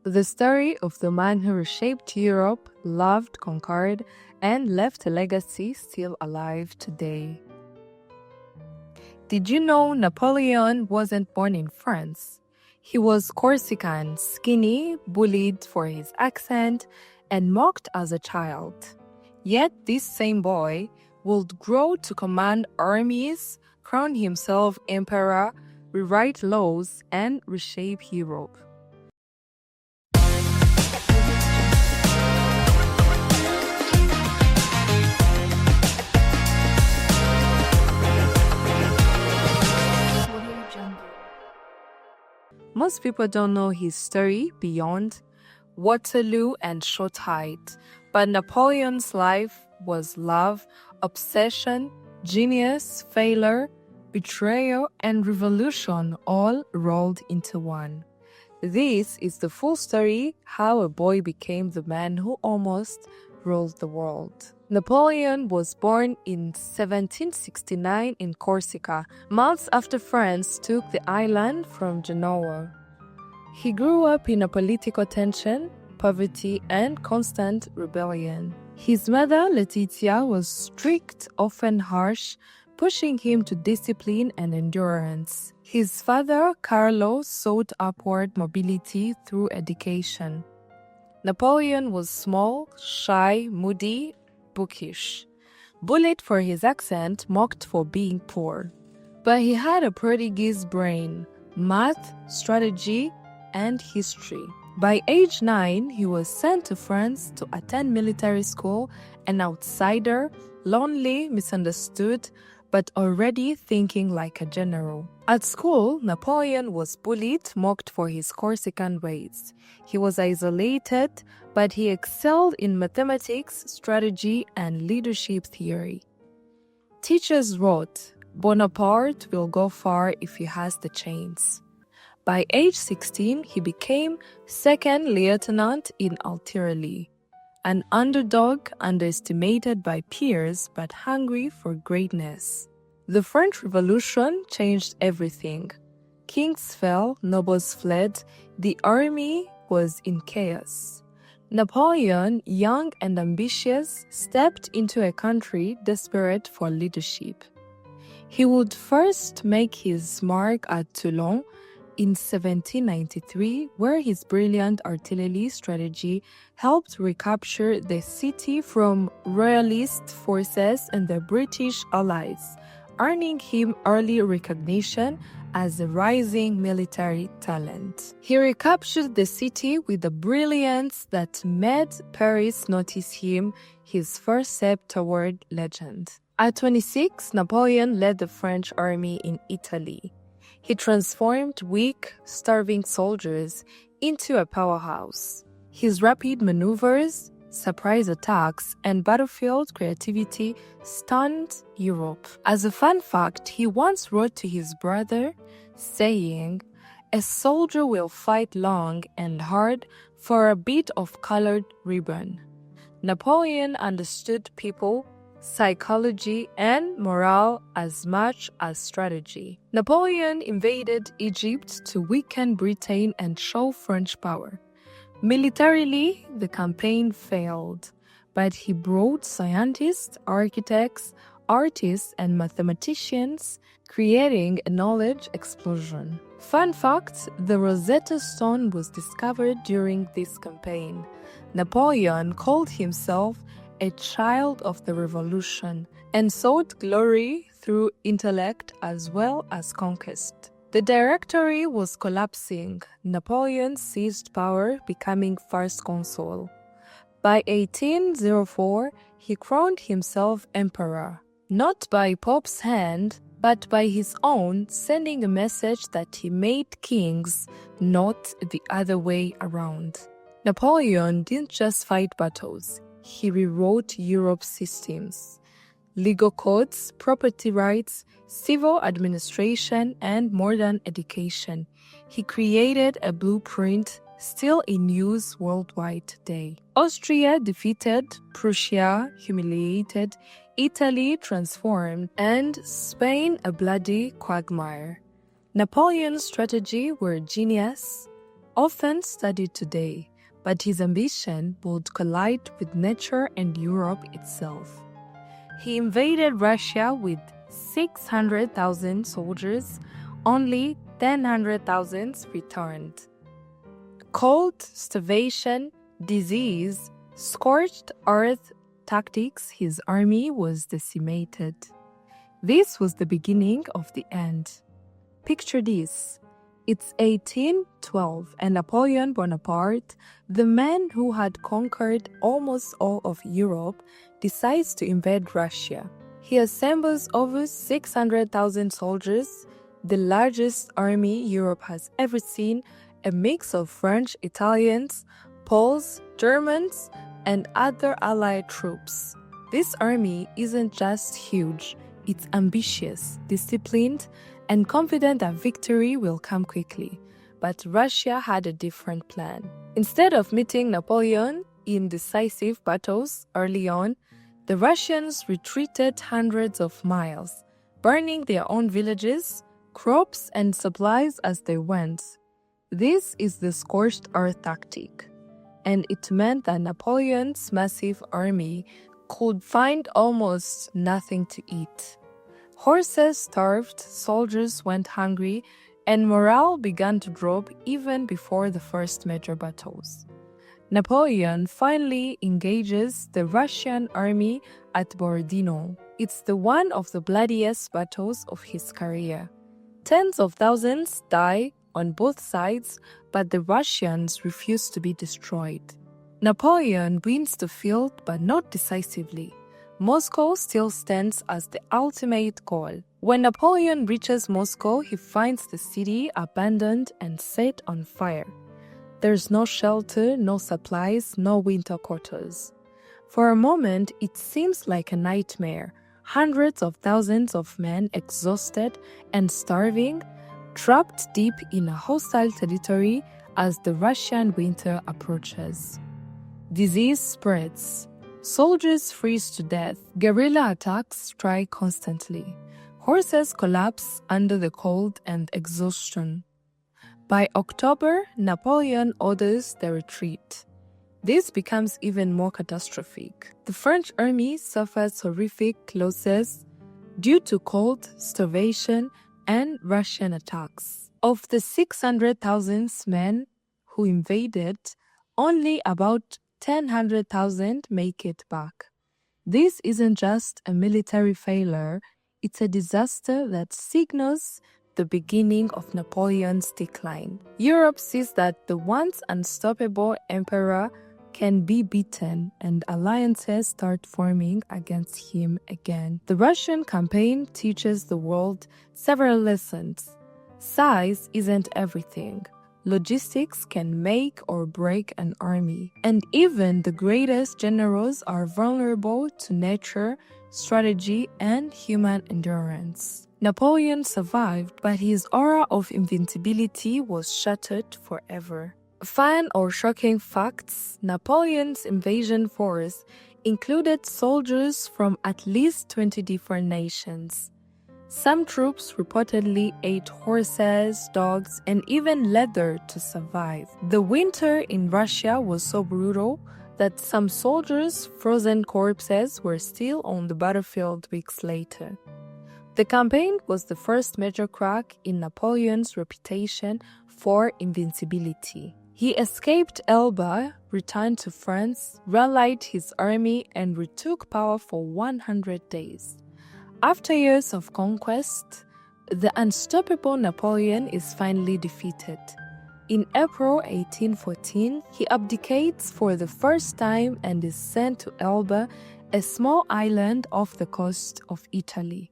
the story of the man who reshaped Europe, loved, conquered, and left a legacy still alive today. Did you know Napoleon wasn't born in France? He was Corsican, skinny, bullied for his accent, and mocked as a child. Yet this same boy would grow to command armies, crown himself emperor, rewrite laws, and reshape Europe. Most people don't know his story beyond Waterloo and short height, but Napoleon's life was love, obsession, genius, failure, betrayal, and revolution all rolled into one. This is the full story how a boy became the man who almost ruled the world. Napoleon was born in 1769 in Corsica, months after France took the island from Genoa. He grew up in a political tension, poverty, and constant rebellion. His mother, Letizia, was strict, often harsh, pushing him to discipline and endurance. His father, Carlo, sought upward mobility through education. Napoleon was small, shy, moody, bookish, bullied for his accent, mocked for being poor. But he had a prodigy's brain, math, strategy, and history. By age 9, he was sent to France to attend military school, an outsider, lonely, misunderstood, but already thinking like a general. At school, Napoleon was bullied, mocked for his Corsican ways. He was isolated, but he excelled in mathematics, strategy, and leadership theory. Teachers wrote, "Bonaparte will go far if he has the chance." By age 16, he became second lieutenant in artillery, an underdog underestimated by peers but hungry for greatness. The French Revolution changed everything. Kings fell, nobles fled, the army was in chaos. Napoleon, young and ambitious, stepped into a country desperate for leadership. He would first make his mark at Toulon in 1793, where his brilliant artillery strategy helped recapture the city from royalist forces and their British allies, earning him early recognition as a rising military talent. He recaptured the city with a brilliance that made Paris notice him, his first step toward legend. At 26, Napoleon led the French army in Italy. He transformed weak, starving soldiers into a powerhouse. His rapid maneuvers, surprise attacks, and battlefield creativity stunned Europe. As a fun fact, he once wrote to his brother, saying, "A soldier will fight long and hard for a bit of colored ribbon." Napoleon understood people, psychology, and morale as much as strategy. Napoleon invaded Egypt to weaken Britain and show French power. Militarily, the campaign failed, but he brought scientists, architects, artists, and mathematicians, creating a knowledge explosion. Fun fact, the Rosetta Stone was discovered during this campaign. Napoleon called himself a child of the revolution, and sought glory through intellect as well as conquest. The Directory was collapsing. Napoleon seized power, becoming first consul. By 1804, he crowned himself emperor, not by Pope's hand, but by his own, sending a message that he made kings, not the other way around. Napoleon didn't just fight battles. He rewrote Europe's systems, legal codes, property rights, civil administration, and modern education. He created a blueprint still in use worldwide today. Austria defeated, Prussia humiliated, Italy transformed, and Spain a bloody quagmire. Napoleon's strategy were genius, often studied today, but his ambition would collide with nature and Europe itself. He invaded Russia with 600,000 soldiers, only 100,000 returned. Cold, starvation, disease, scorched earth tactics, his army was decimated. This was the beginning of the end. Picture this. It's 1812 and Napoleon Bonaparte, the man who had conquered almost all of Europe, decides to invade Russia. He assembles over 600,000 soldiers, the largest army Europe has ever seen, a mix of French, Italians, Poles, Germans, and other allied troops. This army isn't just huge, it's ambitious, disciplined, and confident that victory will come quickly. But Russia had a different plan. Instead of meeting Napoleon in decisive battles early on, the Russians retreated hundreds of miles, burning their own villages, crops, and supplies as they went. This is the scorched earth tactic, and it meant that Napoleon's massive army could find almost nothing to eat. Horses starved, soldiers went hungry, and morale began to drop even before the first major battles. Napoleon finally engages the Russian army at Borodino. It's one of the bloodiest battles of his career. Tens of thousands die on both sides, but the Russians refuse to be destroyed. Napoleon wins the field, but not decisively. Moscow still stands as the ultimate goal. When Napoleon reaches Moscow, he finds the city abandoned and set on fire. There's no shelter, no supplies, no winter quarters. For a moment, it seems like a nightmare. Hundreds of thousands of men exhausted and starving, trapped deep in a hostile territory as the Russian winter approaches. Disease spreads. Soldiers freeze to death. Guerrilla attacks strike constantly. Horses collapse under the cold and exhaustion. By October, Napoleon orders the retreat. This becomes even more catastrophic. The French army suffers horrific losses due to cold, starvation, and Russian attacks. Of the 600,000 men who invaded, only about 100,000 make it back. This isn't just a military failure, it's a disaster that signals the beginning of Napoleon's decline. Europe sees that the once unstoppable emperor can be beaten, and alliances start forming against him again. The Russian campaign teaches the world several lessons. Size isn't everything. Logistics can make or break an army, and even the greatest generals are vulnerable to nature, strategy, and human endurance. Napoleon survived, but his aura of invincibility was shattered forever. Fun or shocking facts: Napoleon's invasion force included soldiers from at least 20 different nations. Some troops reportedly ate horses, dogs, and even leather to survive. The winter in Russia was so brutal that some soldiers' frozen corpses were still on the battlefield weeks later. The campaign was the first major crack in Napoleon's reputation for invincibility. He escaped Elba, returned to France, rallied his army, and retook power for 100 days. After years of conquest, the unstoppable Napoleon is finally defeated. In April 1814, he abdicates for the first time and is sent to Elba, a small island off the coast of Italy.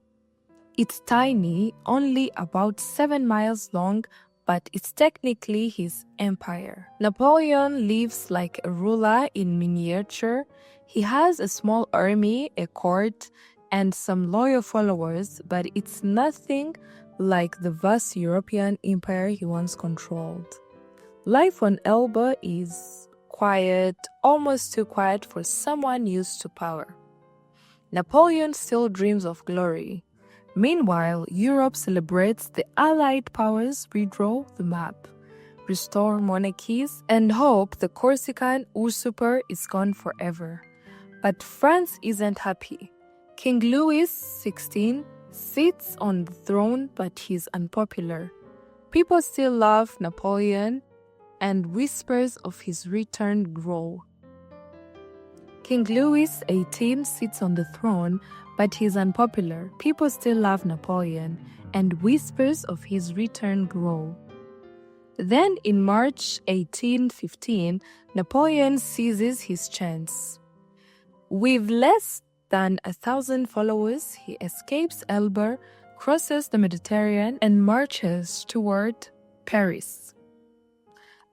It's tiny, only about 7 miles long, but it's technically his empire. Napoleon lives like a ruler in miniature. He has a small army, a court, and some loyal followers, but it's nothing like the vast European empire he once controlled. Life on Elba is quiet, almost too quiet for someone used to power. Napoleon still dreams of glory. Meanwhile, Europe celebrates the Allied powers redraw the map. restore monarchies, and hope the Corsican usurper is gone forever. But France isn't happy. King Louis XVI sits on the throne, but he's unpopular. People still love Napoleon, and whispers of his return grow. King Louis XVIII sits on the throne, but he's unpopular. People still love Napoleon, and whispers of his return grow. Then in March 1815, Napoleon seizes his chance. With less than 1,000 followers, he escapes Elba, crosses the Mediterranean, and marches toward Paris.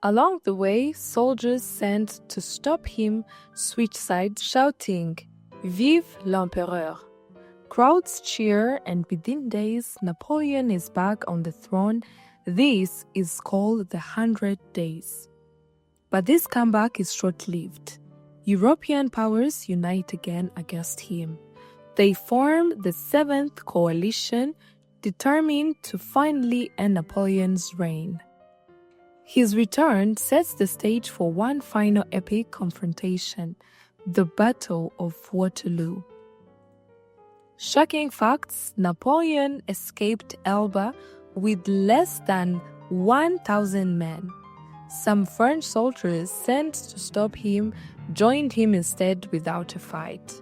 Along the way, soldiers sent to stop him switch sides, shouting, "Vive l'Empereur!" Crowds cheer, and within days, Napoleon is back on the throne. This is called the 100 Days. But this comeback is short-lived. European powers unite again against him. They form the Seventh Coalition, determined to finally end Napoleon's reign. His return sets the stage for one final epic confrontation, the Battle of Waterloo. Shocking facts: Napoleon escaped Elba with less than 1,000 men. Some French soldiers sent to stop him joined him instead without a fight.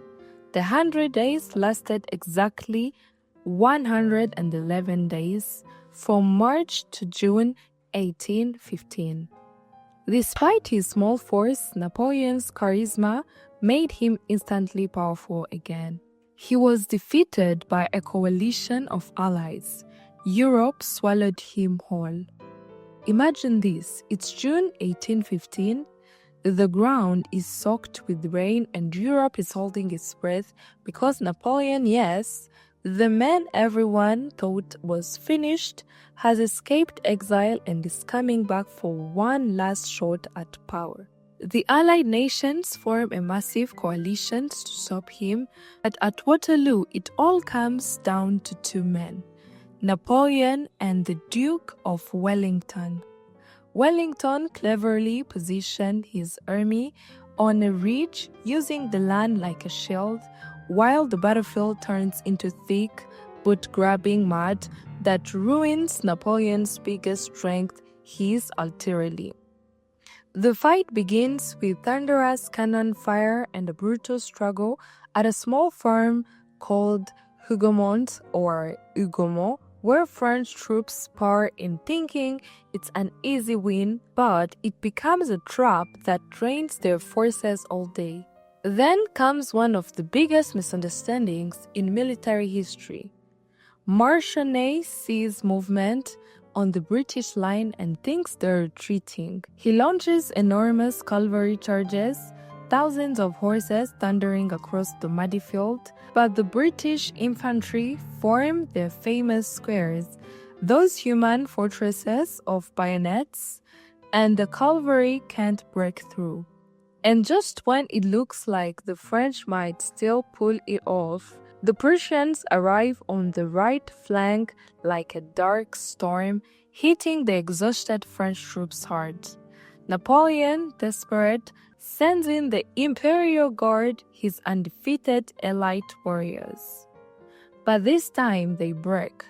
The 100 Days lasted exactly 111 days, from March to June 1815. Despite his small force, Napoleon's charisma made him instantly powerful again. He was defeated by a coalition of allies. Europe swallowed him whole. Imagine this, it's June 1815, the ground is soaked with rain and Europe is holding its breath because Napoleon, yes, the man everyone thought was finished, has escaped exile and is coming back for one last shot at power. The Allied nations form a massive coalition to stop him, but at Waterloo it all comes down to two men, Napoleon and the Duke of Wellington. Wellington cleverly positioned his army on a ridge, using the land like a shield, while the battlefield turns into thick, boot-grabbing mud that ruins Napoleon's biggest strength, his artillery. The fight begins with thunderous cannon fire and a brutal struggle at a small farm called Hougoumont or Hougoumont, where French troops spar in thinking it's an easy win, but it becomes a trap that drains their forces all day. Then comes one of the biggest misunderstandings in military history. Marshal Ney sees movement on the British line and thinks they're retreating. He launches enormous cavalry charges, thousands of horses thundering across the muddy field, but the British infantry form their famous squares, those human fortresses of bayonets, and the cavalry can't break through. And just when it looks like the French might still pull it off, the Prussians arrive on the right flank like a dark storm, hitting the exhausted French troops hard. Napoleon, desperate, sends in the Imperial Guard, his undefeated elite warriors. But this time they break.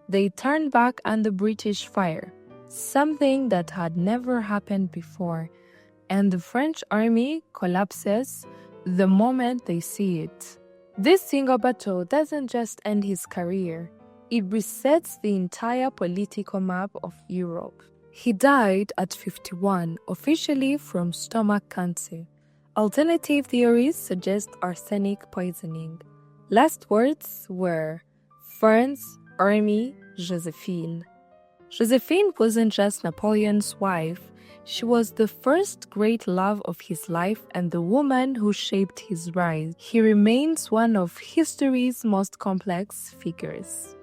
They turn back under British fire, something that had never happened before, and the French army collapses the moment they see it. This single battle doesn't just end his career, it resets the entire political map of Europe. He died at 51, officially from stomach cancer. Alternative theories suggest arsenic poisoning. Last words were, France, Army, Josephine. Josephine wasn't just Napoleon's wife, she was the first great love of his life and the woman who shaped his rise. He remains one of history's most complex figures.